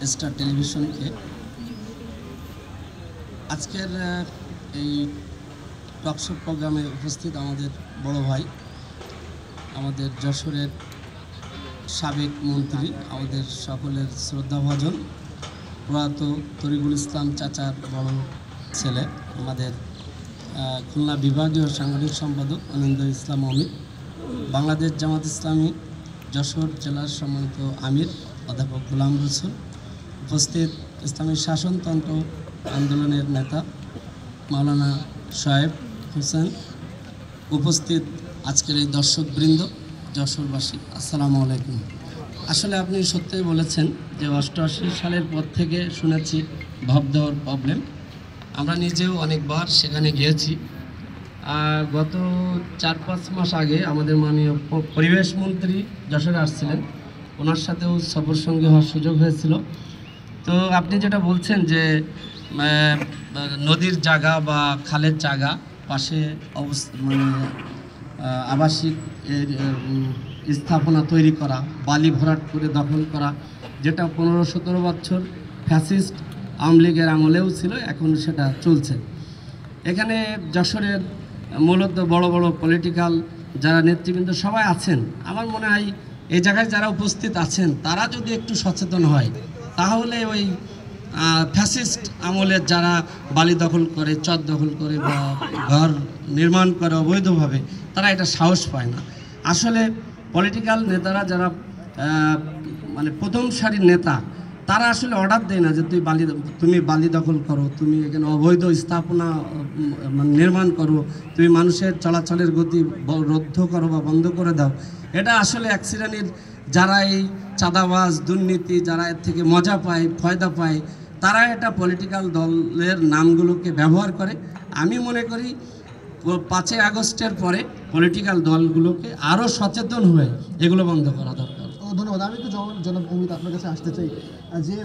Star টেলিভিশনকে আজকের এই talk show প্রোগ্রামে উপস্থিত আমাদের বড় ভাই, আমাদের যশোরের সাবেক মন্ত্রী, আমাদের সকলের শ্রদ্ধাভাজন প্রয়াত তরিকুল ইসলাম চাচার বড় ছেলে, আমাদের খুলনা বিভাগীয় সাংগঠনিক সম্পাদক আনন্দ ইসলাম অমিত, বাংলাদেশ জামাত ইসলামী যশোর জেলার সম্মানিত আমির অধ্যাপক গোলাম রসুল, উপস্থিত ইসলামী শাসনতন্ত্র আন্দোলনের নেতা মাওলানা সাহেব হোসেন, উপস্থিত আজকের এই দর্শকবৃন্দ, যশোরবাসী, আসসালামু আলাইকুম। আসলে আপনি সত্যিই বলেছেন যে 88 সালের পর থেকে শুনেছি ভাবদেওয়ার প্রবলেম। আমরা নিজেও অনেকবার সেখানে গিয়েছি। গত 4-5 মাস আগে আমাদের মাননীয় পরিবেশ মন্ত্রী যশোরে আসছিলেন, ওনার সাথেও সফর সঙ্গী হওয়ার সুযোগ হয়েছিল। তো আপনি যেটা বলছেন যে নদীর জায়গা বা খালের জায়গা পাশে আবাসিক স্থাপনা তৈরি করা, বালি ভরাট করে দখল করা, যেটা 15-17 বছর ফ্যাসিস্ট আওয়ামী লীগের আমলেও ছিল, এখন সেটা চলছে। এখানে যশোরের মূলত বড় বড় পলিটিক্যাল যারা নেতৃবৃন্দ সবাই আছেন, আমার মনে হয় এই জায়গায় যারা উপস্থিত আছেন তারা যদি একটু সচেতন হয়, তাহলে ওই ফ্যাসিস্ট আমলের যারা বালি দখল করে, চর দখল করে বা ঘর নির্মাণ করে অবৈধভাবে, তারা এটা সাহস পায় না। আসলে পলিটিক্যাল নেতারা যারা মানে প্রথম সারির নেতা, তারা আসলে অর্ডার দেয় না যে তুমি বালি দখল করো, তুমি এখানে অবৈধ স্থাপনা নির্মাণ করো, তুমি মানুষের চলাচলের গতি রুদ্ধ করো বা বন্ধ করে দাও। এটা আসলে এক শ্রেণীর যারা এই চাঁদাবাজ, দুর্নীতি, যারা এর থেকে মজা পায়, ফয়দা পায়, তারা এটা পলিটিক্যাল দলের নামগুলোকে ব্যবহার করে। আমি মনে করি 5ই আগস্টের পরে পলিটিক্যাল দলগুলোকে আরও সচেতন হয়ে এগুলো বন্ধ করা দরকার। ধন্যবাদ। আমি একটু জনাব অমিত আপনার কাছে আসতে চাই যে